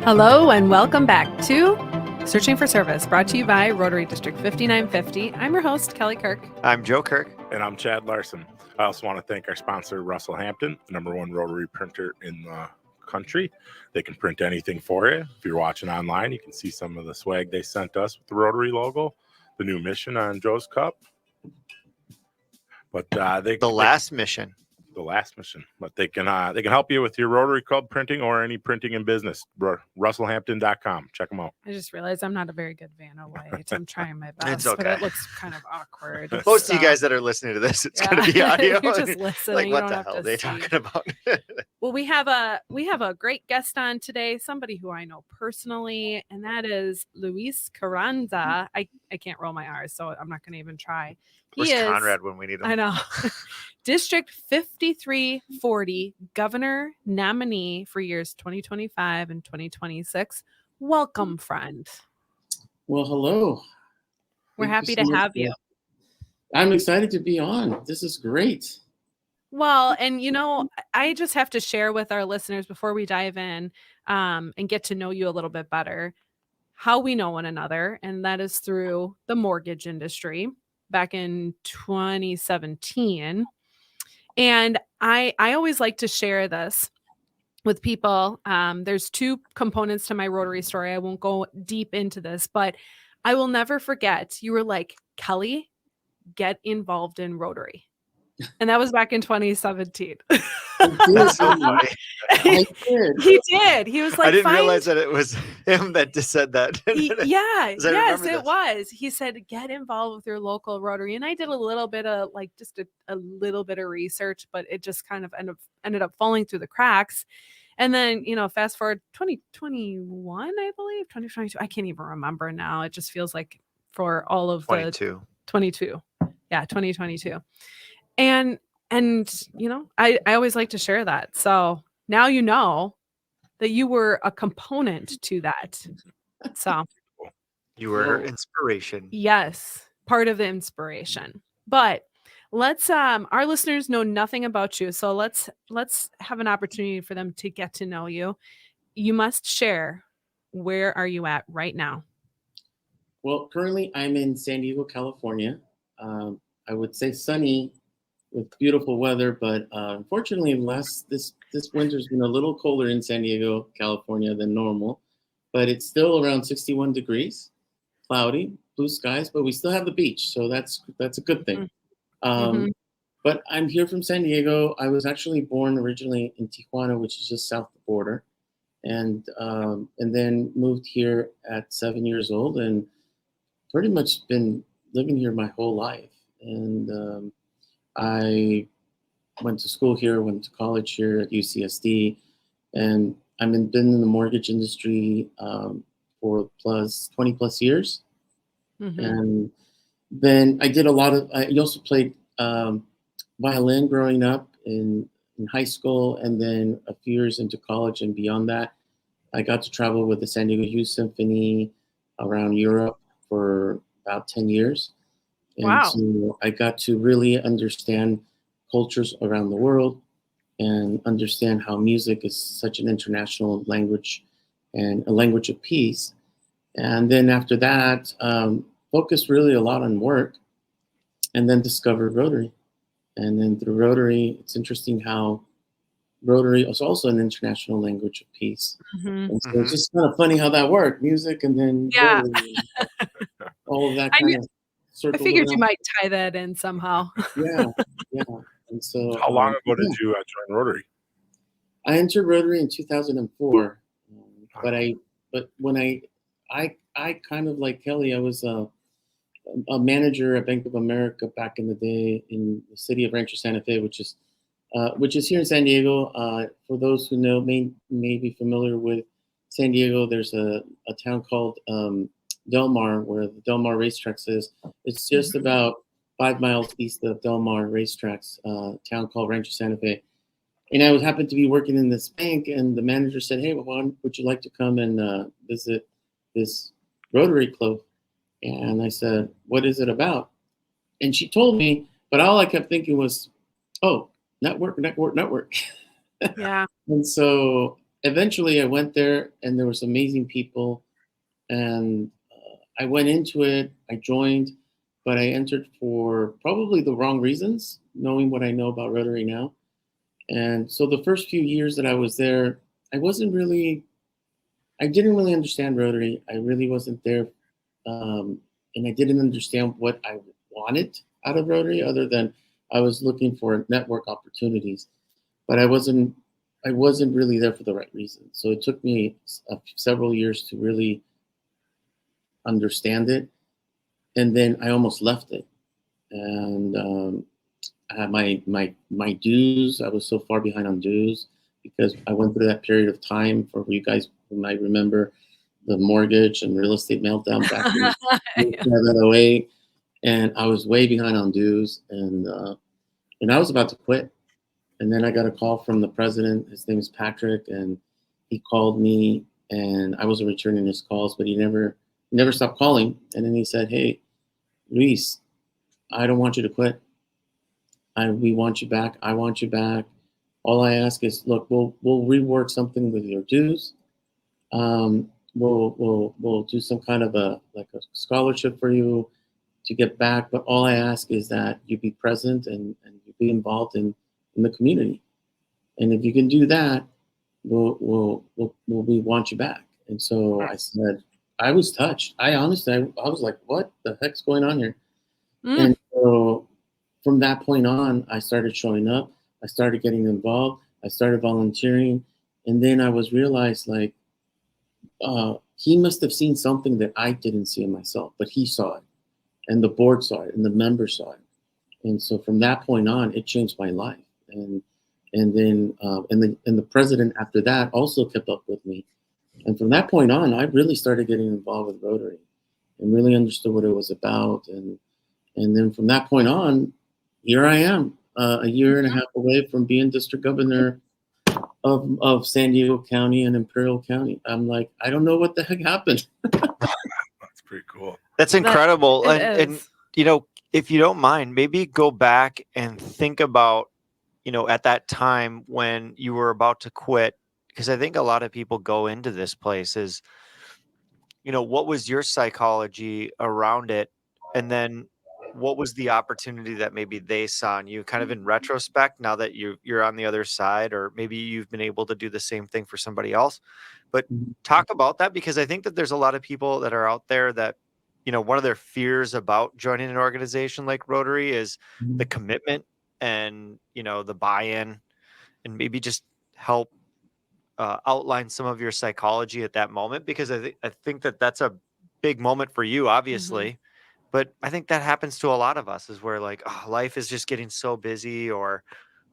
Hello and welcome back to Searching for Service, brought to you by Rotary District 5950. I'm your host, Kelly Kirk. I'm Joe Kirk. And I'm Chad Larson. I also want to thank our sponsor, Russell Hampton, the #1 rotary printer in the country. They can print anything for you. If you're watching online, you can see some of the swag they sent us with the Rotary logo, the new mission on Joe's Cup. But the last mission. But they can help you with your Rotary Club printing or any printing in business. RussellHampton.com. Check them out. I just realized I'm not a very good Vanna White. I'm trying my best, It's okay. but it looks kind of awkward. Most of you guys that are listening to this, it's going to be audio. You're just listening. Like, what the hell are they talking about? Well, we have a great guest on today, somebody who I know personally, and that is Luis Carranza. I can't roll my R's, so I'm not going to even try. Where's Conrad when we need him? I know. District 5340 Governor Nominee for years 2025 and 2026. Welcome, friend. Well, hello. We're happy to have you. I'm excited to be on. This is great. Well, and I just have to share with our listeners before we dive in and get to know you a little bit better how we know one another, and that is through the mortgage industry back in 2017. And I always like to share this with people. There's two components to my Rotary story. I won't go deep into this, but I will never forget. You were like, Kelly, get involved in Rotary. And that was back in 2017. That's so funny. He did. He was like, I didn't realize that it was him that just said that. Yes, it was. He said, get involved with your local Rotary. And I did a little bit of just a little bit of research, but it just kind of ended up falling through the cracks. And then, fast forward 2021, I believe, 2022. I can't even remember now. It just feels like for all of 22. Yeah, 2022. And I always like to share that. So now you know that you were a component to that. So you were her inspiration. Yes, part of the inspiration. But let's our listeners know nothing about you. So let's have an opportunity for them to get to know you. You must share, where are you at right now? Well, currently I'm in San Diego, California. I would say sunny with beautiful weather, but unfortunately this winter's been a little colder in San Diego, California than normal, but it's still around 61 degrees, cloudy, blue skies, but we still have the beach, so that's a good thing. But I'm here from San Diego. I was actually born originally in Tijuana, which is just south of the border, and then moved here at 7 years old, and pretty much been living here my whole life. And I went to school here, went to college here at UCSD, and I've been in the mortgage industry for 20 plus years. And then I did I also played violin growing up in high school, and then a few years into college and beyond that, I got to travel with the San Diego Youth Symphony around Europe for about 10 years. And wow. So I got to really understand cultures around the world and understand how music is such an international language and a language of peace. And then after that, focused really a lot on work, and then discovered Rotary. And then through Rotary, it's interesting how Rotary is also an international language of peace. And so it's just kind of funny how that worked, music and then Rotary, all of that kind of. I figured you might tie that in somehow. Yeah. And so, how long ago did you join Rotary? I entered Rotary in 2004, but when I kind of like Kelly, I was a manager at Bank of America back in the day in the city of Rancho Santa Fe, which is here in San Diego. For those who know, may be familiar with San Diego, there's a town called Del Mar, where the Del Mar racetracks is. It's just about 5 miles east of Del Mar racetracks, town called Rancho Santa Fe. And I happened to be working in this bank, and the manager said, "Hey, Juan, would you like to come and visit this Rotary Club?" And I said, "What is it about?" And she told me, but all I kept thinking was, "Oh, network." Yeah. And so eventually I went there, and there was amazing people, and I went into it. I joined, but I entered for probably the wrong reasons, knowing what I know about Rotary now. And so the first few years that I was there, I wasn't really, I didn't really understand Rotary. I really wasn't there, and I didn't understand what I wanted out of Rotary, other than I was looking for network opportunities. But I wasn't really there for the right reason. So it took me several years to really understand it, and then I almost left it. And I had my dues. I was so far behind on dues because I went through that period of time, for you guys who might remember, the mortgage and real estate meltdown back in Yeah. 2008, and I was way behind on dues, and I was about to quit. And then I got a call from the president. His name is Patrick, and he called me, and I wasn't returning his calls, but he never stopped calling. And then he said, "Hey, Luis, I don't want you to quit. We want you back. I want you back. All I ask is, look, we'll rework something with your dues. We'll do some kind of a scholarship for you to get back. But all I ask is that you be present, and you be involved in the community. And if you can do that, we want you back." And so I said, I was touched. I honestly, I was like, what the heck's going on here? Mm. And so from that point on, I started showing up. I started getting involved. I started volunteering. And then I was realized, like, he must have seen something that I didn't see in myself, but he saw it, and the board saw it, and the members saw it. And so from that point on, it changed my life. And then the president after that also kept up with me. And from that point on, I really started getting involved with Rotary and really understood what it was about. And then from that point on, here I am, a year and a half away from being district governor of San Diego County and Imperial County. I'm like, I don't know what the heck happened. That's pretty cool. That's incredible. It And is. if you don't mind, maybe go back and think about, at that time when you were about to quit, because I think a lot of people go into this place is, what was your psychology around it? And then what was the opportunity that maybe they saw in you, kind of in retrospect, now that you're on the other side, or maybe you've been able to do the same thing for somebody else. But talk about that, because I think that there's a lot of people that are out there that, one of their fears about joining an organization like Rotary is the commitment and, the buy-in, and maybe just help outline some of your psychology at that moment, because I think that that's a big moment for you, obviously. But I think that happens to a lot of us, is where, like, oh, life is just getting so busy, or,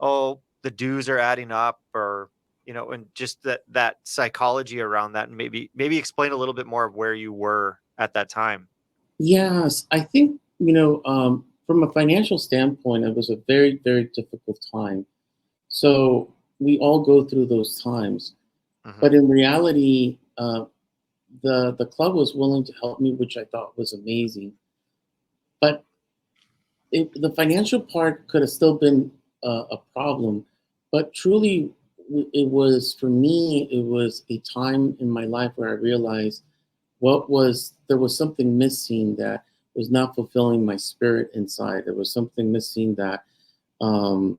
oh, the dues are adding up, or, and just that psychology around that, and maybe explain a little bit more of where you were at that time. Yes, I think, from a financial standpoint, it was a very, very difficult time. So we all go through those times. Mhm. But in reality, the club was willing to help me, which I thought was amazing. But the financial part could have still been a problem. But truly, it was, for me, it was a time in my life where I realized there was something missing that was not fulfilling my spirit inside. There was something missing that, um,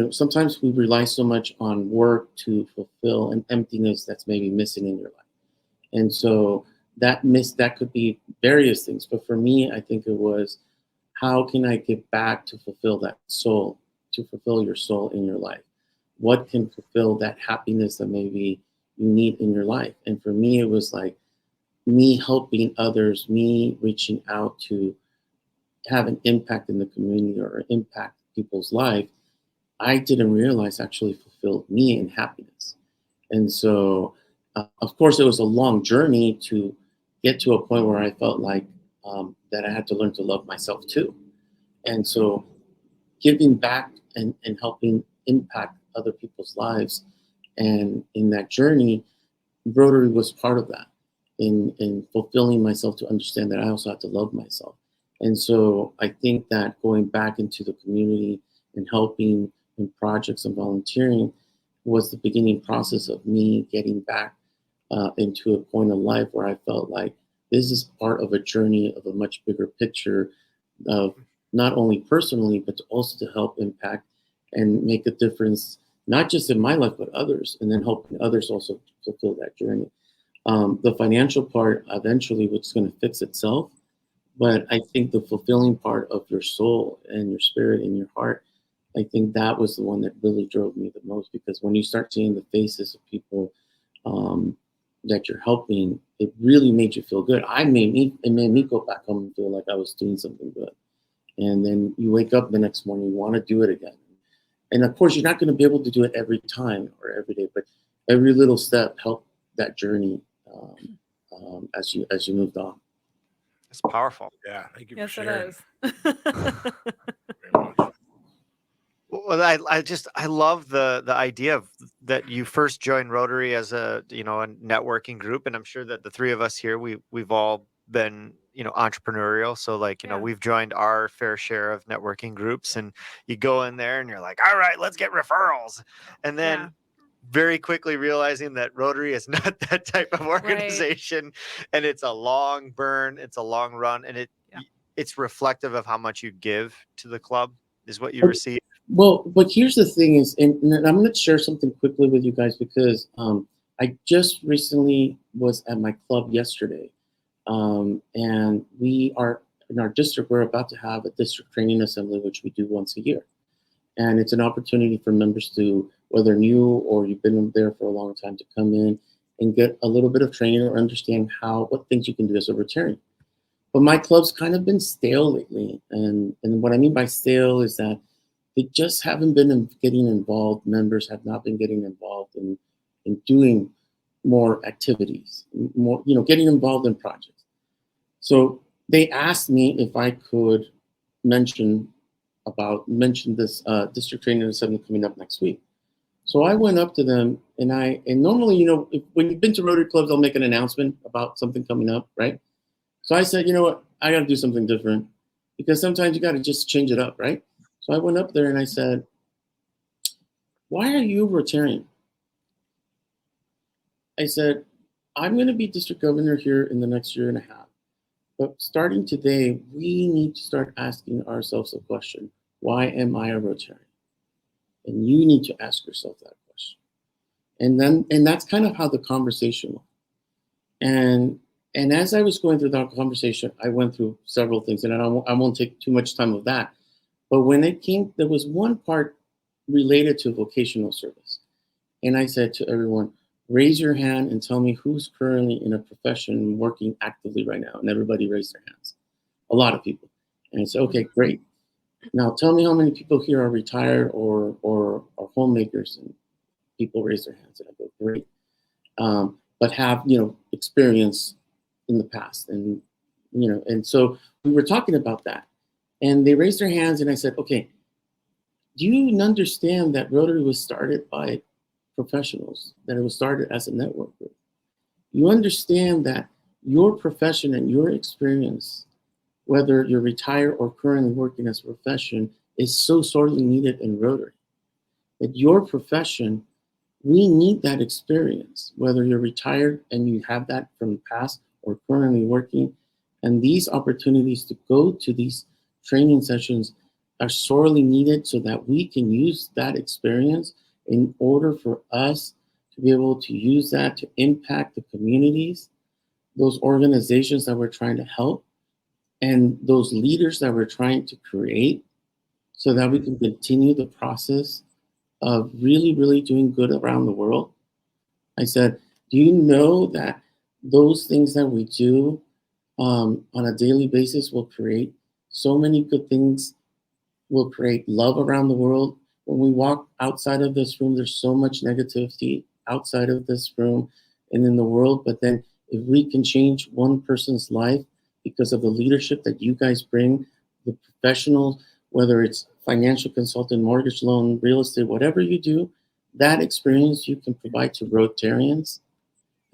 sometimes we rely so much on work to fulfill an emptiness that's maybe missing in your life. And so that could be various things. But for me, I think it was, how can I give back to fulfill that soul, to fulfill your soul in your life? What can fulfill that happiness that maybe you need in your life? And for me, it was like me helping others, me reaching out to have an impact in the community or impact people's life. I didn't realize actually fulfilled me in happiness. And so, of course, it was a long journey to get to a point where I felt like, that I had to learn to love myself too. And so, giving back and helping impact other people's lives, and in that journey, Rotary was part of that, in fulfilling myself to understand that I also have to love myself. And so I think that going back into the community and helping in projects and volunteering was the beginning process of me getting back into a point of life where I felt like this is part of a journey of a much bigger picture of not only personally, but also to help impact and make a difference, not just in my life, but others, and then helping others also fulfill that journey. The financial part eventually was going to fix itself, but I think the fulfilling part of your soul and your spirit and your heart, I think that was the one that really drove me the most, because when you start seeing the faces of people that you're helping, it really made you feel good. It made me go back home and feel like I was doing something good. And then you wake up the next morning, you want to do it again. And of course, you're not going to be able to do it every time or every day, but every little step helped that journey as you moved on. It's powerful. Yeah, thank you Yes, for it sharing. is. Very much. Well, I love the idea of that you first joined Rotary as a networking group, and I'm sure that the three of us here we've all been entrepreneurial, so like Yeah. we've joined our fair share of networking groups, and you go in there and you're like, all right, let's get referrals, and then Yeah. very quickly realizing that Rotary is not that type of organization, and it's a long burn, it's a long run, and it's reflective of how much you give to the club is what you receive. Well, but here's the thing is, and I'm going to share something quickly with you guys, because I just recently was at my club yesterday, and we are in our district. We're about to have a district training assembly, which we do once a year, and it's an opportunity for members to, whether new or you've been there for a long time, to come in and get a little bit of training or understand what things you can do as a Rotarian. But my club's kind of been stale lately, and what I mean by stale is that they just haven't been getting involved. Members have not been getting involved in doing more activities, more getting involved in projects. So they asked me if I could mention this district training assembly coming up next week. So I went up to them, and normally, when you've been to Rotary clubs, they'll make an announcement about something coming up, right? So I said, you know what, I got to do something different, because sometimes you got to just change it up, right? So I went up there and I said, why are you Rotarian? I said, I'm going to be district governor here in the next year and a half. But starting today, we need to start asking ourselves the question, why am I a Rotarian? And you need to ask yourself that question. And that's kind of how the conversation went. And as I was going through that conversation, I went through several things, and I won't take too much time of that. But when it came, there was one part related to vocational service. And I said to everyone, raise your hand and tell me who's currently in a profession working actively right now. And everybody raised their hands. A lot of people. And I said, okay, great. Now tell me how many people here are retired or homemakers. And people raise their hands. And I go, great. But have, experience in the past. And so we were talking about that. And they raised their hands, and I said, okay, do you understand that Rotary was started by professionals, that it was started as a network group? You understand that your profession and your experience, whether you're retired or currently working as a profession, is so sorely needed in Rotary. That your profession, we need that experience, whether you're retired and you have that from the past or currently working. And these opportunities to go to these training sessions are sorely needed so that we can use that experience in order for us to be able to use that to impact the communities, those organizations that we're trying to help, and those leaders that we're trying to create, so that we can continue the process of really, really doing good around the world. I said, do you know that those things that we do on a daily basis will create so many good things, will create love around the world? When we walk outside of this room, there's so much negativity outside of this room and in the world. But then if we can change one person's life because of the leadership that you guys bring, the professionals, whether it's financial consultant, mortgage loan, real estate, whatever you do, that experience you can provide to Rotarians.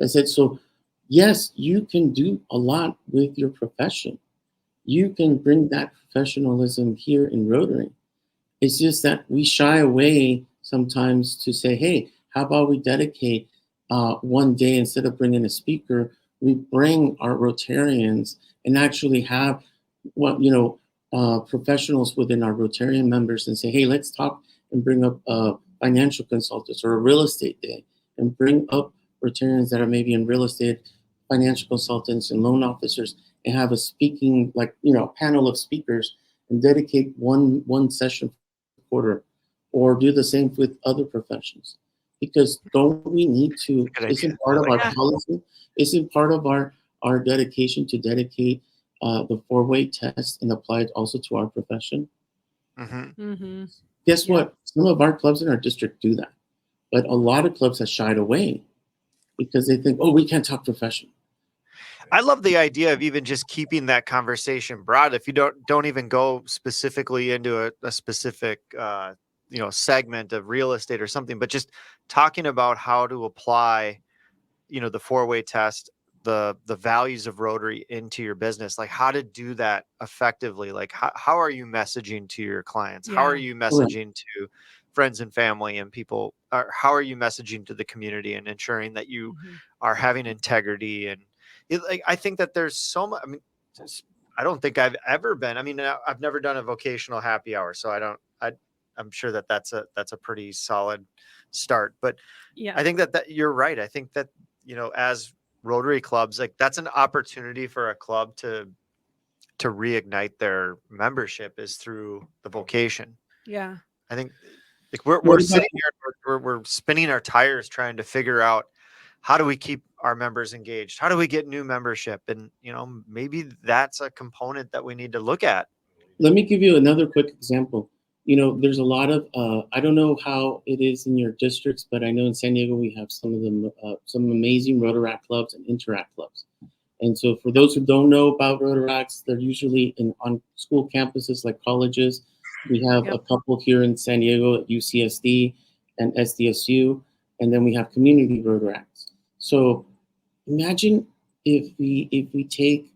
I said, so yes, you can do a lot with your profession. You can bring that professionalism here in Rotary. It's just that we shy away sometimes to say, hey, how about we dedicate one day, instead of bringing a speaker, we bring our Rotarians and actually have what professionals within our Rotarian members and say, hey, let's talk, and bring up financial consultants, or a real estate day, and bring up Rotarians that are maybe in real estate, financial consultants and loan officers, and have a speaking, panel of speakers, and dedicate one session per quarter, or do the same with other professions. Because don't we need to, Good idea. isn't part of our Yeah. policy, isn't part of our dedication to dedicate the four-way test and apply it also to our profession? Mm-hmm. Guess Yeah. what? Some of our clubs in our district do that, but a lot of clubs have shied away because they think, oh, we can't talk profession. I love the idea of even just keeping that conversation broad. If you don't even go specifically into a specific segment of real estate or something, but just talking about how to apply, the four-way test, the values of Rotary into your business, like how to do that effectively. Like how are you messaging to your clients? How are Yeah. you messaging to friends and family and people? Or how are you messaging to the community and ensuring that you Mhm. are having integrity? And I think that there's so much. I mean, I don't think I've ever been. I mean, I've never done a vocational happy hour, so I'm sure that that's a pretty solid start. But Yeah. I think that you're right. I think that, as Rotary clubs, like that's an opportunity for a club to reignite their membership is through the vocation. Yeah. I think like we're What about, sitting here, we're spinning our tires trying to figure out how do we keep our members engaged? How do we get new membership? And, maybe that's a component that we need to look at. let me give you another quick example. There's a lot of, I don't know how it is in your districts, but I know in San Diego we have some of them, some amazing Rotaract clubs and Interact clubs. And so for those who don't know about Rotaracts, they're usually on school campuses like colleges. We have Yep. a couple here in San Diego at UCSD and SDSU, and then we have community Rotaracts. So imagine if we take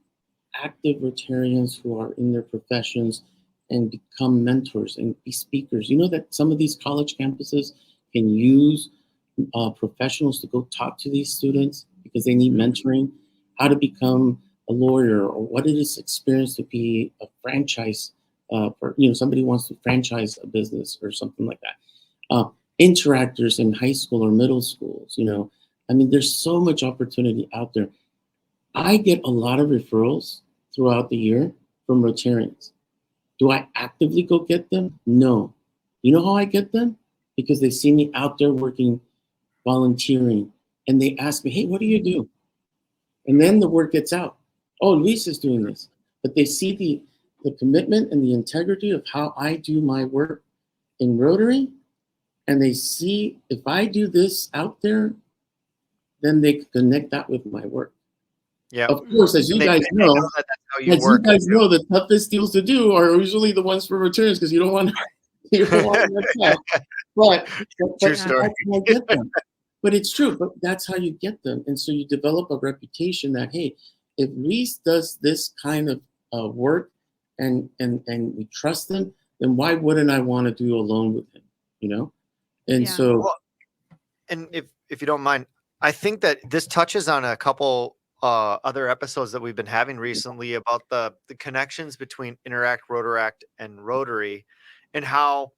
active Rotarians who are in their professions and become mentors and be speakers. You know that some of these college campuses can use professionals to go talk to these students because they need mentoring, how to become a lawyer, or what it is experience to be a franchise, somebody wants to franchise a business or something like that. Interactors in high school or middle schools, I mean, there's so much opportunity out there. I get a lot of referrals throughout the year from Rotarians. Do I actively go get them? No. You know how I get them? Because they see me out there working, volunteering, and they ask me, hey, what do you do? And then the word gets out. Oh, Luis is doing this. But they see the commitment and the integrity of how I do my work in Rotary, and they see if I do this out there, then they connect that with my work. Yeah. Of course, as you guys know, that that's how you work. the toughest deals to do are usually the ones for returns because you don't want to mess up. But True that's story. how I get them. But it's true. But that's how you get them, and so you develop a reputation that, hey, if Reese does this kind of work, and we trust them, then why wouldn't I want to do a loan with him? And Yeah. so. Well, and if you don't mind, I think that this touches on a couple other episodes that we've been having recently about the connections between Interact, Rotaract, and Rotary, and how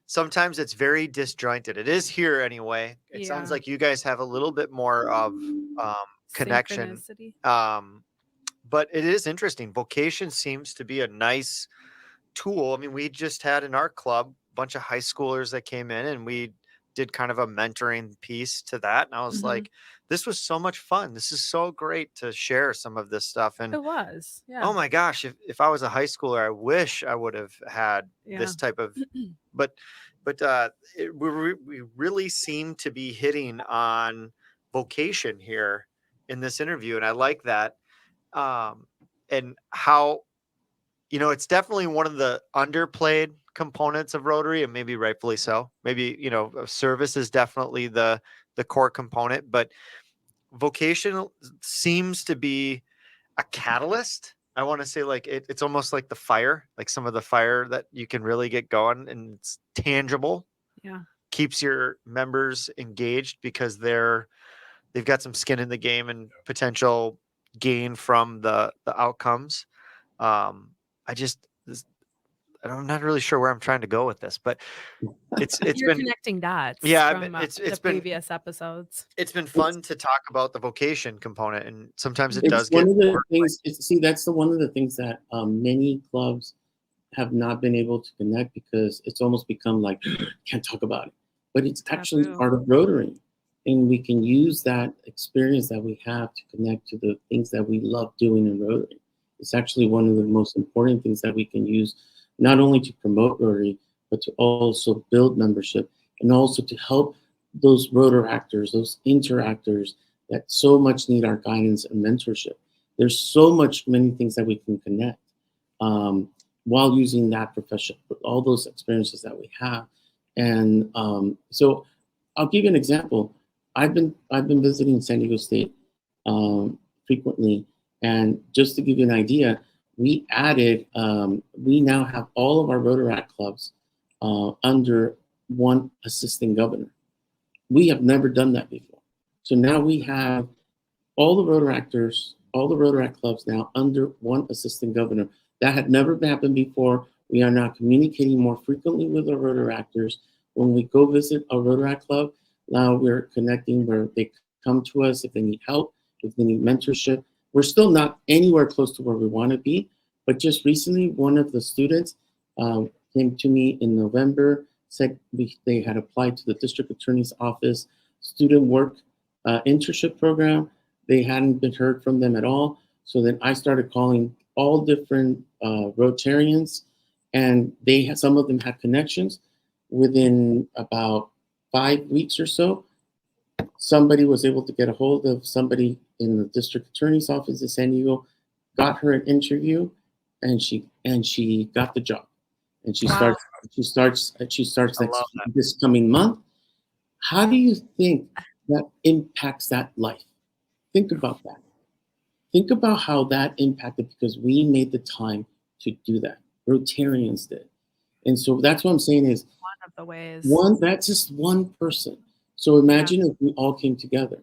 sometimes it's very disjointed. It is here anyway. It sounds Yeah. like you guys have a little bit more of connection. Synchronicity. But it is interesting. Vocation seems to be a nice tool. I mean, we just had in our club a bunch of high schoolers that came in, and we did kind of a mentoring piece to that. And I was Mhm. like, this was so much fun. This is so great to share some of this stuff. And It was. oh Yeah. my gosh, if I was a high schooler, I wish I would have had Yeah. this type of, but we really seem to be hitting on vocation here in this interview. And I like that. And how, it's definitely one of the underplayed components of Rotary, and maybe rightfully so. Maybe, service is definitely the core component, but vocational seems to be a catalyst. I want to say like it's almost like the fire, like some of the fire that you can really get going and it's tangible. Yeah. keeps your members engaged because they've got some skin in the game and potential gain from the outcomes. I just I'm not really sure where I'm trying to go with this, but it's You're been connecting dots from from the previous episodes. it's been fun to talk about the vocation component, and sometimes it It's does one get of the work. things. See, that's one of the things that many clubs have not been able to connect because it's almost become like can't talk about it. But it's actually Taboo. part of Rotary, and we can use that experience that we have to connect to the things that we love doing in Rotary. It's actually one of the most important things that we can use, not only to promote Rotary, but to also build membership and also to help those Rotaractors, those interactors that so much need our guidance and mentorship. There's so many things that we can connect while using that profession, all those experiences that we have. And so I'll give you an example. I've been visiting San Diego State frequently, and just to give you an idea, we added we now have all of our Rotaract clubs under one assistant governor. We have never done that before. So now we have all the Rotaractors, all the Rotaract clubs now under one assistant governor. That had never happened before. We are now communicating more frequently with our Rotaractors. When we go visit a Rotaract club, now we're connecting where they come to us if they need help, if they need mentorship. We're still not anywhere close to where we want to be, but just recently, one of the students came to me in November, said they had applied to the district attorney's office student work internship program. They hadn't been heard from them at all. So then I started calling all different Rotarians, and some of them had connections. Within about 5 weeks or so, somebody was able to get a hold of somebody in the district attorney's office in San Diego, got her an interview, and she got the job. And she Wow. starts I love that. this coming month. How do you think that impacts that life? Think about that. Think about how that impacted because we made the time to do that. Rotarians did. And so that's what I'm saying is One of the ways. that's just one person. So imagine if we all came together.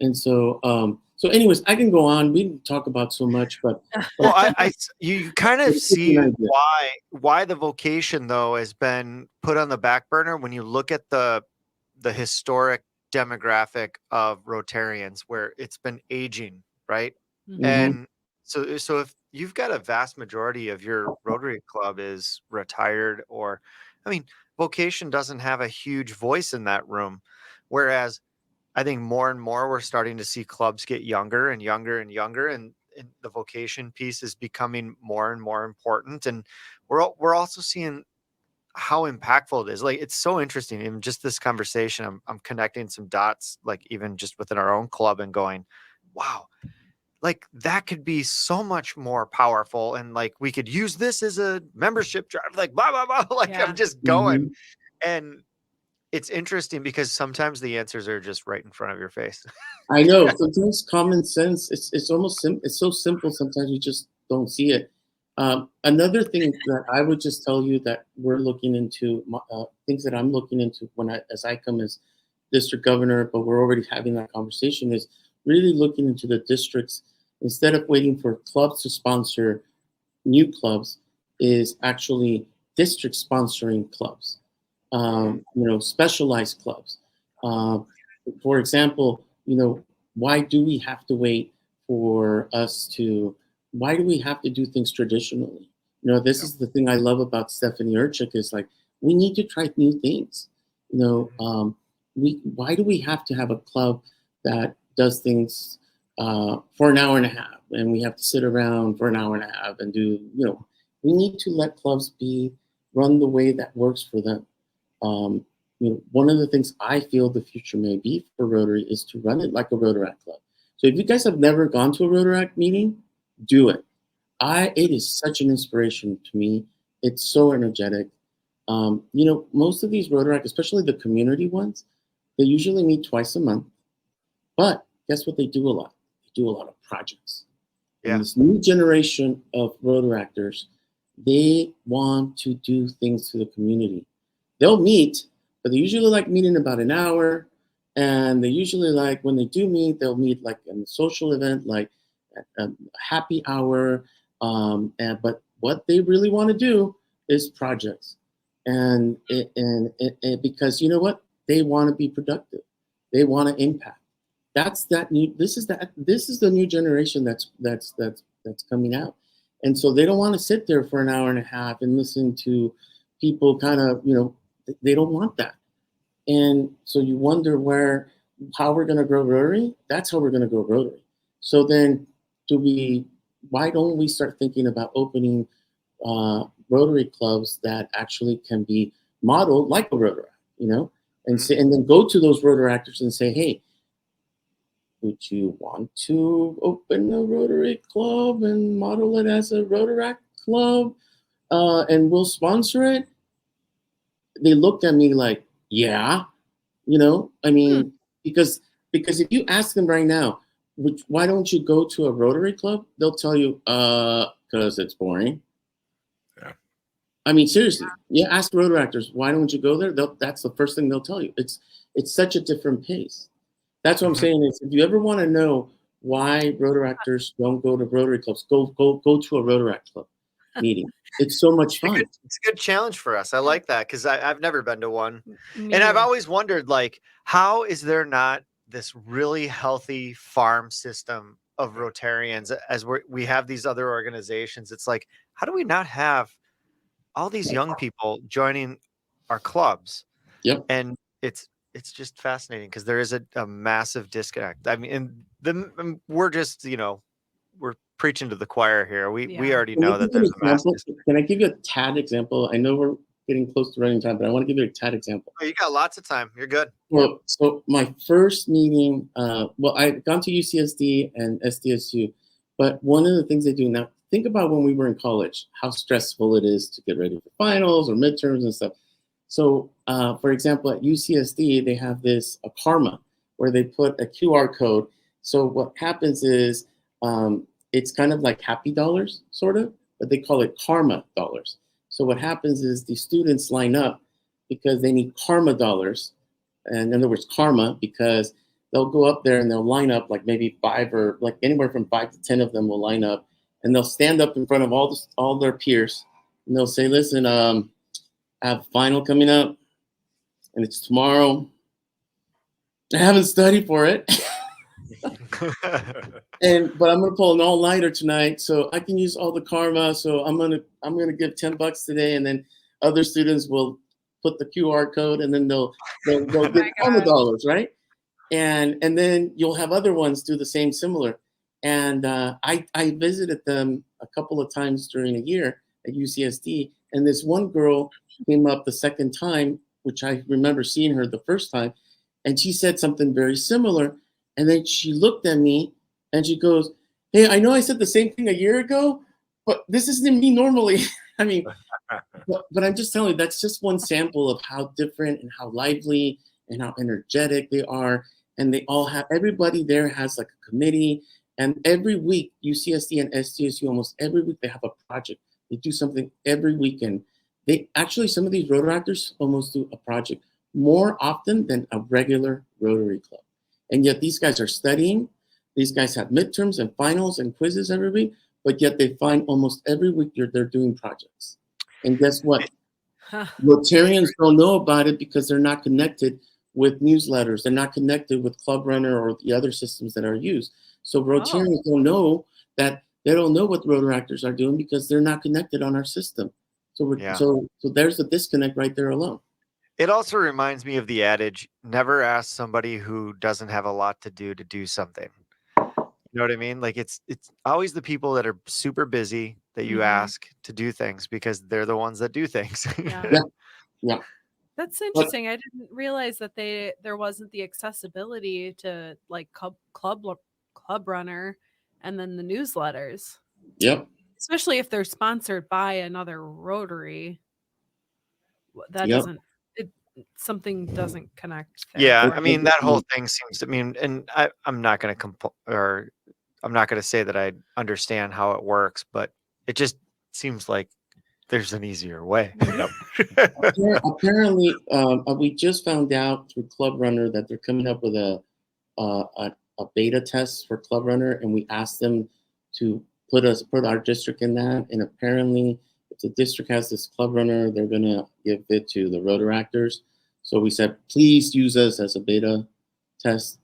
And so so anyways, I can go on. We can talk about so much, but Well, you kind of It's an see idea. why the vocation though has been put on the back burner when you look at the historic demographic of Rotarians where it's been aging, right? Mhm. And so if you've got a vast majority of your Rotary Club is retired, or I mean, vocation doesn't have a huge voice in that room. Whereas I think more and more we're starting to see clubs get younger and younger and younger, and the vocation piece is becoming more and more important. And we're also seeing how impactful it is. Like it's so interesting. In just this conversation, I'm connecting some dots, like even just within our own club, and going, wow, like that could be so much more powerful, and like we could use this as a membership drive, like blah blah blah. Like Yeah. I'm just going, and it's interesting because sometimes the answers are just right in front of your face. I know sometimes common sense. It's almost it's so simple. Sometimes you just don't see it. Another thing that I would just tell you that we're looking into things that I'm looking into as I come as district governor, but we're already having that conversation is really looking into the districts instead of waiting for clubs to sponsor new clubs is actually district sponsoring clubs. Specialized clubs. For example, why do we have to wait for us to? Why do we have to do things traditionally? This is the thing I love about Stephanie Urchik is like we need to try new things. Why do we have to have a club that does things for an hour and a half, and we have to sit around for an hour and a half and do? We need to let clubs run the way that works for them. One of the things I feel the future may be for Rotary is to run it like a Rotaract club. So if you guys have never gone to a Rotaract meeting, do it. It is such an inspiration to me. It's so energetic. Most of these Rotaract, especially the community ones, they usually meet twice a month. But guess what they do a lot? They do a lot of projects. Yeah. And this new generation of Rotaractors, they want to do things to the community. They'll meet, but they usually like meeting about an hour. And they usually like, when they do meet, they'll meet like in a social event, like a happy hour. But what they really want to do is projects. And because you know what? They want to be productive. They want to impact. This is the new generation that's coming out. And so they don't want to sit there for an hour and a half and listen to people kind of, they don't want that. And so you wonder how we're going to grow Rotary. That's how we're going to grow Rotary. So then why don't we start thinking about opening Rotary clubs that actually can be modeled like a Rotary, and then go to those Rotary actors and say, hey, would you want to open a Rotary club and model it as a Rotaract club, and we'll sponsor it? They looked at me like, yeah, because if you ask them right now, why don't you go to a Rotary club? They'll tell you, because it's boring. Yeah. I mean, seriously, ask Rotary actors, why don't you go there? That's the first thing they'll tell you. It's such a different pace. That's what I'm saying is, if you ever want to know why Rotary actors don't go to Rotary clubs, go to a Rotaract club meeting. It's so much fun. It's a good challenge for us. I like that because I've never been to one. Me And I've either. always wondered, like, how is there not this really healthy farm system of Rotarians as we have these other organizations? It's like, how do we not have all these young people joining our clubs? Yep. And it's just fascinating because there is a massive disconnect. I mean, and we're just, we're preaching to the choir here. We already know that there's a massive disconnect. Can I give you a tad example? I know we're getting close to running time, but I want to give you a tad example. Oh, you got lots of time. You're good. Well, so my first meeting, I've gone to UCSD and SDSU, but one of the things they do now, think about when we were in college, how stressful it is to get ready for finals or midterms and stuff. So, for example, at UCSD, they have this Karma, where they put a QR code. So what happens is, it's kind of like happy dollars, sort of, but they call it karma dollars. So what happens is the students line up because they need karma dollars. And in other words, karma, because they'll go up there and they'll line up like maybe 5 or like anywhere from 5 to 10 of them will line up, and they'll stand up in front of all their peers, and they'll say, listen, I have a final coming up and it's tomorrow. I haven't studied for it. But I'm gonna pull an all-nighter tonight, so I can use all the karma. So I'm gonna give $10 today, and then other students will put the QR code, and then they'll get karma dollars, right? And then you'll have other ones do the same similar. And I visited them a couple of times during a year at UCSD, and this one girl came up the second time, which I remember seeing her the first time, and she said something very similar. And then she looked at me and she goes, hey, I know I said the same thing a year ago, but this isn't me normally. I mean, but I'm just telling you, that's just one sample of how different and how lively and how energetic they are. And everybody there has like a committee. And every week, UCSD and SDSU, almost every week, they have a project. They do something every weekend. Some of these Rotary actors almost do a project more often than a regular Rotary club. And yet these guys are studying. These guys have midterms and finals and quizzes every week, but yet they find almost every week they're doing projects. And guess what? Rotarians don't know about it because they're not connected with newsletters. They're not connected with Club Runner or the other systems that are used. So Rotarians don't know that. They don't know what Rotary actors are doing because they're not connected on our system. So so there's a disconnect right there alone. It also reminds me of the adage, never ask somebody who doesn't have a lot to do something. You know what I mean? Like it's always the people that are super busy that you ask to do things because they're the ones that do things. Yeah. That's interesting. I didn't realize that there wasn't the accessibility to like club runner and then the newsletters. Yep. Especially if they're sponsored by another Rotary. That something doesn't connect there. Yeah, I mean that whole thing seems. I mean, and I'm not going to I'm not going to say that I understand how it works, but it just seems like there's an easier way. Yep. Apparently, we just found out through Club Runner that they're coming up with a beta test for Club Runner, and we asked them to put our district in that. And apparently, if the district has this Club Runner, they're gonna give it to the Rotaractors. So we said, please use us as a beta test,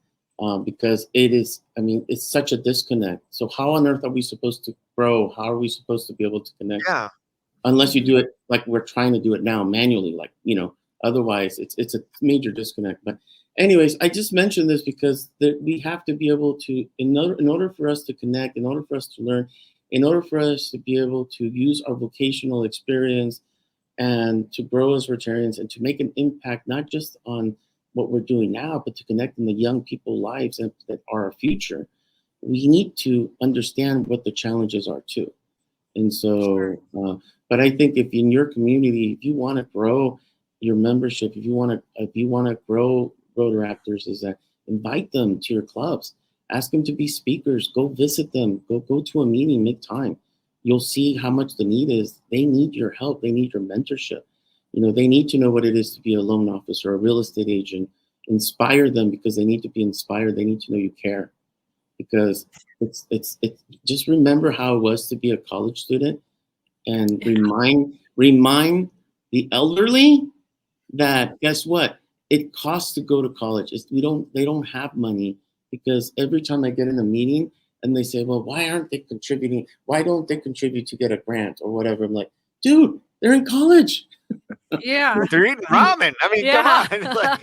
because it is. I mean, it's such a disconnect. So how on earth are we supposed to grow? How are we supposed to be able to connect? Yeah. Unless you do it like we're trying to do it now manually, like, otherwise it's a major disconnect. But anyways, I just mentioned this because we have to be able to, in order for us to connect, in order for us to learn, in order for us to be able to use our vocational experience and to grow as Rotarians and to make an impact, not just on what we're doing now, but to connect in the young people's lives that are our future, we need to understand what the challenges are too. And so, but I think if in your community, if you want to grow your membership, if you want to grow Rotaractors, is that invite them to your clubs, ask them to be speakers, go visit them, go to a meeting, make time. You'll see how much the need is. They need your help. They need your mentorship. They need to know what it is to be a loan officer, a real estate agent. Inspire them because they need to be inspired. They need to know you care. Because it's just remember how it was to be a college student, and remind the elderly that guess what, it costs to go to college. They don't have money, because every time I get in a meeting and they say, well, why aren't they contributing? Why don't they contribute to get a grant or whatever? I'm like, dude, they're in college. Yeah. They're eating ramen. I mean, Yeah. come on. Like,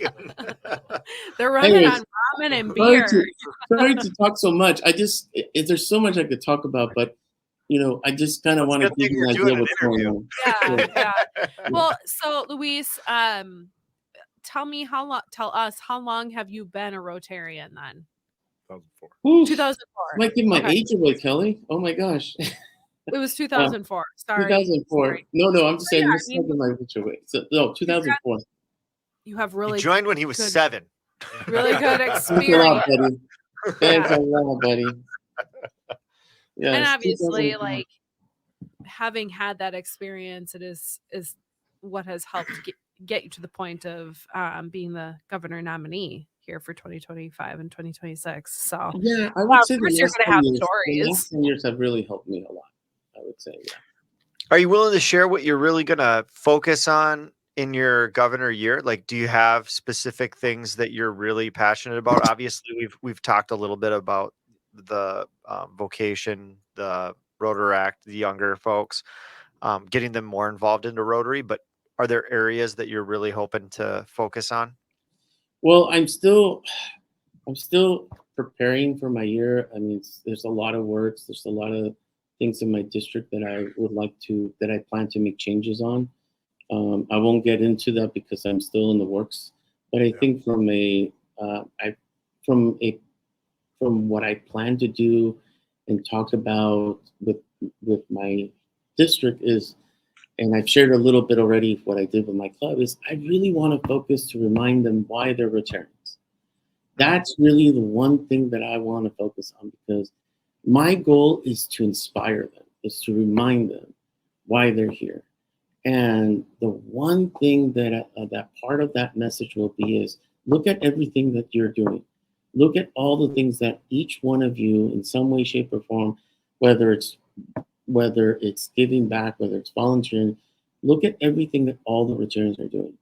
They're running Anyways, on ramen and beer. Sorry to talk so much. There's so much I could talk about, but I just kind of want to good give thing you an you're idea doing what's an going interview. on. Yeah. Well, so Luis, tell us how long have you been a Rotarian then? 2004. Oof. 2004. Might give my Okay. age away, Kelly. Oh my gosh. It was 2004. Sorry. 2004. Sorry. No, I'm just saying. Yeah, Let's not give my age away. So, no, 2004. You have He really joined when he was good- 7. really good Thanks a lot, experience. buddy. Thanks a lot, buddy. Yeah, And it's obviously, 2004. like, having had that experience, it is what has helped get you to the point of being the governor nominee here for 2025 and 2026. So Yeah, I well, would of say the course you're last gonna 10 have years. The stories. last 10 years have really helped me a lot. I would say, yeah. Are you willing to share what you're really going to focus on in your governor year? Like, do you have specific things that you're really passionate about? Obviously, we've talked a little bit about the vocation, the Rotaract, the younger folks, getting them more involved into Rotary. But are there areas that you're really hoping to focus on? Well, I'm still preparing for my year. I mean, there's a lot of works. There's a lot of things in my district that I plan to make changes on. I won't get into that because I'm still in the works. But I think from what I plan to do and talk about with my district is, and I've shared a little bit already what I did with my club, is I really want to focus to remind them why they're Rotarians. That's really the one thing that I want to focus on, because my goal is to inspire them, is to remind them why they're here. And the one thing that part of that message will be is, look at everything that you're doing. Look at all the things that each one of you, in some way, shape, or form, whether it's giving back, whether it's volunteering, look at everything that all the Rotarians are doing.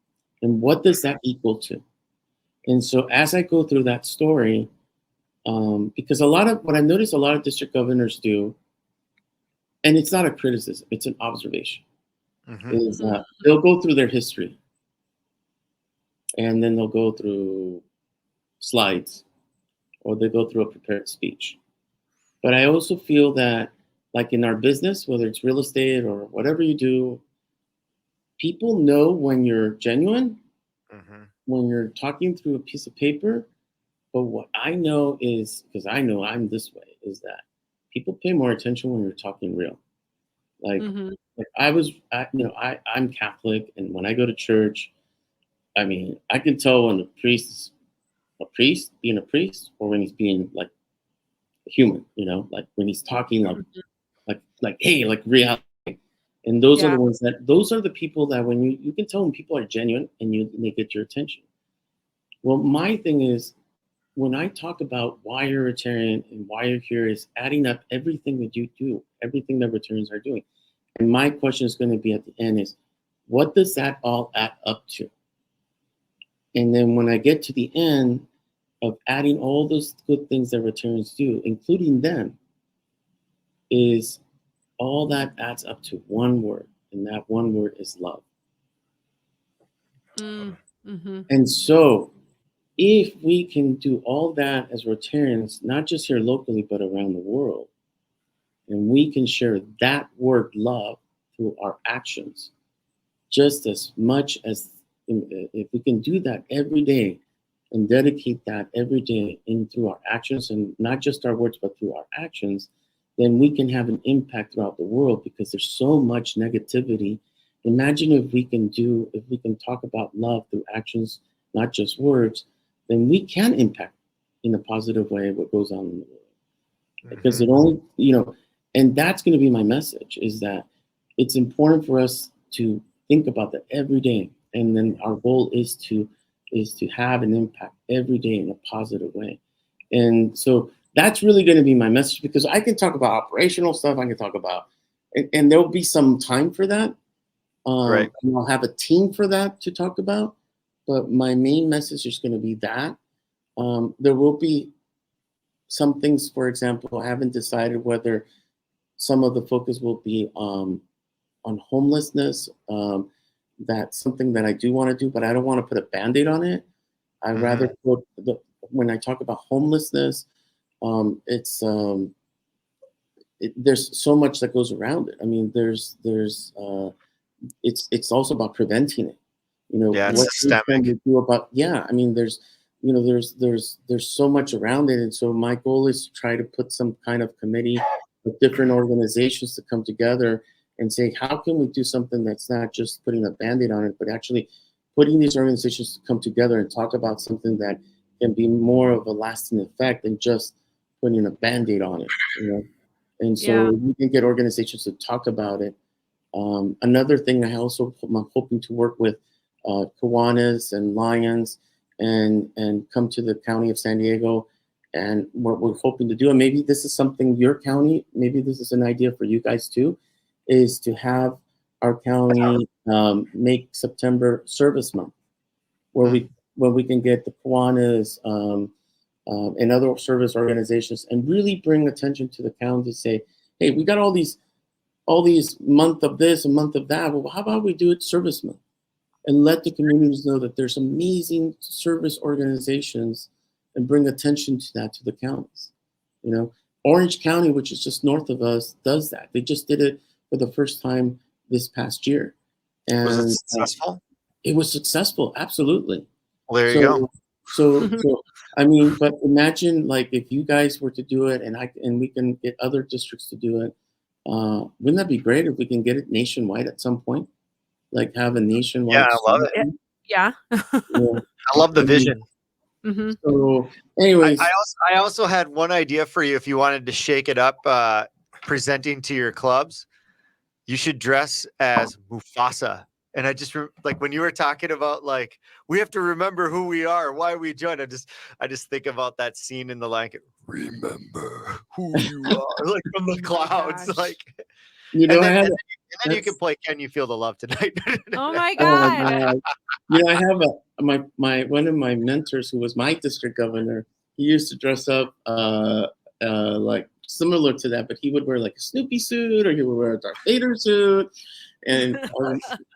And what does that equal to? And so as I go through that story, because what I noticed a lot of district governors do, and it's not a criticism, it's an observation, is they'll go through their history, and then they'll go through slides, or they go through a prepared speech. But I also feel that, like in our business, whether it's real estate or whatever you do, people know when you're genuine, when you're talking through a piece of paper. But what I know is, because I know I'm this way, is that people pay more attention when you're talking real. Like, I'm Catholic, and when I go to church, I mean, I can tell when a priest is a priest, being a priest, or when he's being like a human, like when he's talking like hey, like reality. And those are Yeah. the ones those are the people that when you can tell when people are genuine and they get your attention. Well, my thing is, when I talk about why you're a Rotarian and why you're here, is adding up everything that you do, everything that Rotarians are doing. And my question is going to be at the end is, what does that all add up to? And then when I get to the end of adding all those good things that Rotarians do, including them, is all that adds up to one word. And that one word is love. Mm-hmm. And so if we can do all that as Rotarians, not just here locally, but around the world, and we can share that word love through our actions, just as much as if we can do that every day and dedicate that every day in through our actions, and not just our words, but through our actions, then we can have an impact throughout the world, because there's so much negativity. Imagine if we can talk about love through actions, not just words, then we can impact in a positive way what goes on in the world. Because it only, and that's going to be my message, is that it's important for us to think about that every day. And then our goal is to have an impact every day in a positive way. And so that's really going to be my message, because I can talk about operational stuff. I can talk about, and there'll be some time for that. Right. And I'll have a team for that to talk about. But my main message is going to be that there will be some things, for example, I haven't decided whether some of the focus will be on homelessness. That's something that I do want to do, but I don't want to put a Band-Aid on it. I'd rather put when I talk about homelessness, there's so much that goes around it. I mean, it's also about preventing it. Yeah, it's What systemic. can we do about? Yeah, I mean, there's so much around it, and so my goal is to try to put some kind of committee of different organizations to come together and say, how can we do something that's not just putting a Band-Aid on it, but actually putting these organizations to come together and talk about something that can be more of a lasting effect than just putting a Band-Aid on it. And so we can get organizations to talk about it. Another thing I'm hoping to work with Kiwanis and Lions and come to the county of San Diego. And what we're hoping to do, and maybe this is something your county, maybe this is an idea for you guys too, is to have our county make September Service Month, where we can get the Kiwanis and other service organizations and really bring attention to the county to say, hey, we got all these month of this and month of that. Well, how about we do it Service Month and let the communities know that there's amazing service organizations, and bring attention to that to the counties. Orange County, which is just north of us, does that. They just did it for the first time this past year. And Was it successful? It was successful, absolutely. Well, there you go. So I mean, but imagine like if you guys were to do it, and we can get other districts to do it. Wouldn't that be great if we can get it nationwide at some point? Like have a nationwide. Yeah, I love it. Yeah. I love the vision. Mm-hmm. So, anyways, I also had one idea for you if you wanted to shake it up, presenting to your clubs. You should dress as Mufasa. And I just like when you were talking about like we have to remember who we are, why we joined. I just think about that scene in The Lion King. Remember who you are, like from the clouds, gosh. like. I have And then you can play "Can You Feel the Love Tonight?" Oh my Oh my God. God. I have my one of my mentors who was my district governor. He used to dress up like similar to that, but he would wear like a Snoopy suit, or he would wear a Darth Vader suit, and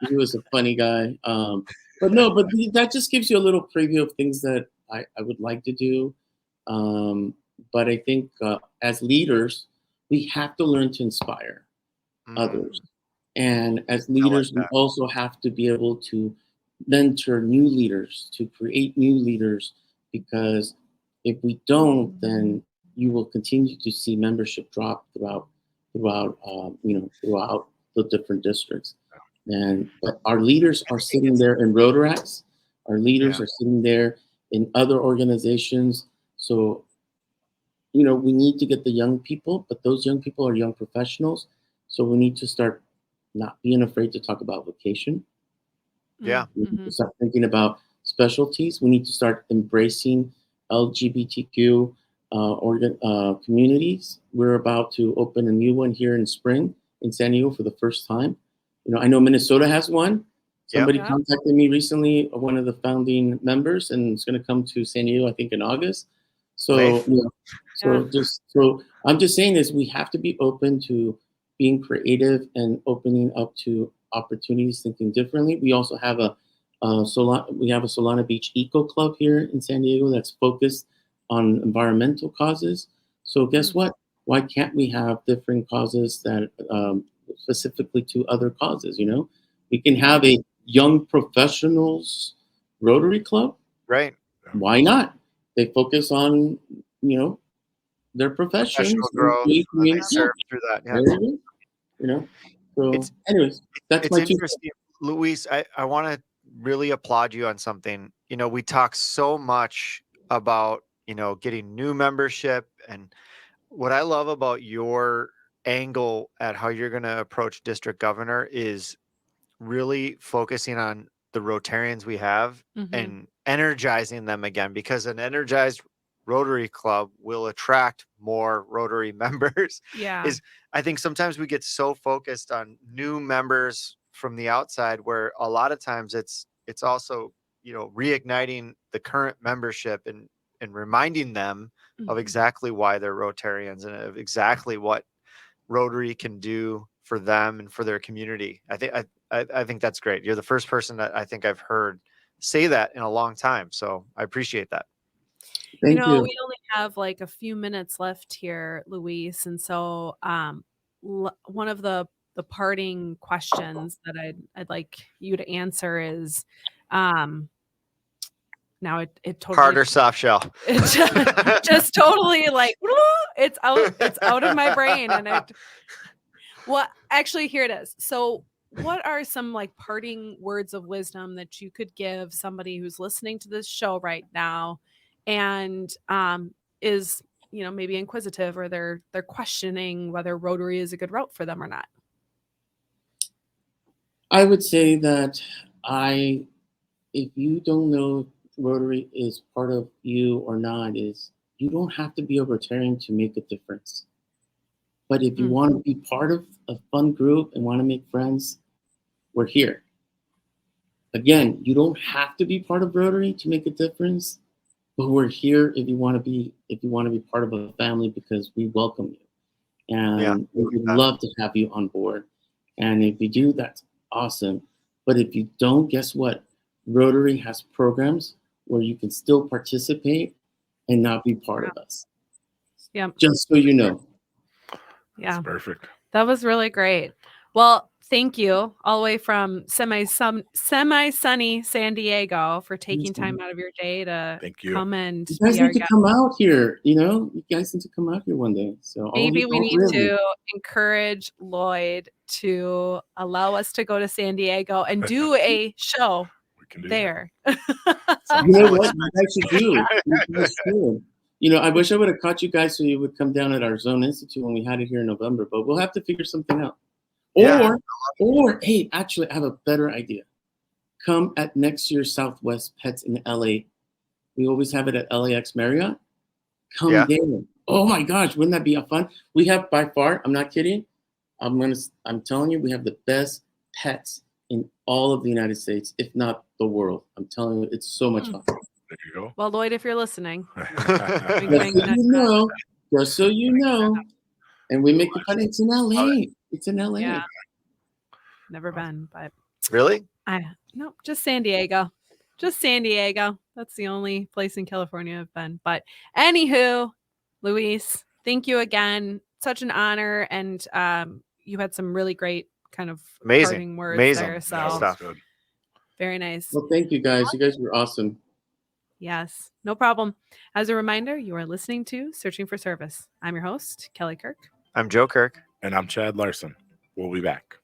he was a funny guy. But that just gives you a little preview of things that I would like to do. But I think as leaders, we have to learn to inspire others. And as leaders, we also have to be able to mentor new leaders, to create new leaders, because if we don't, then you will continue to see membership drop throughout the different districts. But our leaders are sitting there in Rotaracts. Our leaders are sitting there in other organizations. So, we need to get the young people, but those young people are young professionals. So we need to start not being afraid to talk about vocation. Yeah. We need to start thinking about specialties. We need to start embracing LGBTQ communities. We're about to open a new one here in spring in San Diego for the first time. I know Minnesota has one. Somebody contacted me recently, one of the founding members, and it's going to come to San Diego, I think, in August. So, so I'm just saying this: we have to be open to being creative and opening up to opportunities, thinking differently. We also have a Solana Beach Eco Club here in San Diego that's focused on environmental causes. So guess what? Why can't we have different causes that specifically to other causes? We can have a young professionals Rotary Club. Right. Why not? They focus on their professions. Professional growth. They serve through that. Yeah. So anyways, that's my interesting. Luis, I want to really applaud you on something. We talk so much about, getting new membership, and what I love about your angle at how you're going to approach district governor is really focusing on the Rotarians we have and energizing them again, because an energized Rotary Club will attract more Rotary members. Yeah. I think sometimes we get so focused on new members from the outside, where a lot of times it's also, reigniting the current membership and reminding them of exactly why they're Rotarians and of exactly what Rotary can do for them and for their community. I think that's great. You're the first person that I think I've heard say that in a long time. So I appreciate that. Thank you. We only have like a few minutes left here, Luis. And so one of the parting questions that I'd like you to answer is, now it totally hard or soft shell. It just totally like it's out of my brain, and actually here it is. So what are some like parting words of wisdom that you could give somebody who's listening to this show right now and is maybe inquisitive, or they're questioning whether Rotary is a good route for them or not? I would say that if you don't know if Rotary is part of you or not, is you don't have to be a Rotarian to make a difference. But if you want to be part of a fun group and want to make friends, we're here. Again, you don't have to be part of Rotary to make a difference, but we're here if you want to be part of a family, because we welcome you. And we would love to have you on board. And if you do, that's awesome. But if you don't, guess what? Rotary has programs where you can still participate and not be part of us. Yeah. Just so you know. Yeah. That's perfect. That was really great. Well, thank you all the way from semi-sunny San Diego for taking time out of your day to come and you guys need to come out here. You guys need to come out here one day. So maybe we need to encourage Lloyd to allow us to go to San Diego and do a show there. You know what? You guys should do. You guys should. I wish I would have caught you guys so you would come down at our Zone Institute when we had it here in November, but we'll have to figure something out. Or hey, actually, I have a better idea. Come at next year's Southwest Pets in LA. We always have it at LAX Marriott. Come there. Oh my gosh, wouldn't that be fun? We have by far, I'm not kidding. I'm telling you, we have the best pets in all of the United States, if not the world. I'm telling you, it's so much fun. There you go. Well, Lloyd, if you're listening, just so you know, and we make it fun. It's in LA. It's in LA. Yeah. Never been, but really? No, just San Diego. Just San Diego. That's the only place in California I've been. But anywho, Luis, thank you again. Such an honor, and you had some really great kind of parting words there. So very nice. Well, thank you guys. You guys were awesome. Yes, no problem. As a reminder, you are listening to Searching for Service. I'm your host, Kelly Kirk. I'm Joe Kirk. And I'm Chad Larson. We'll be back.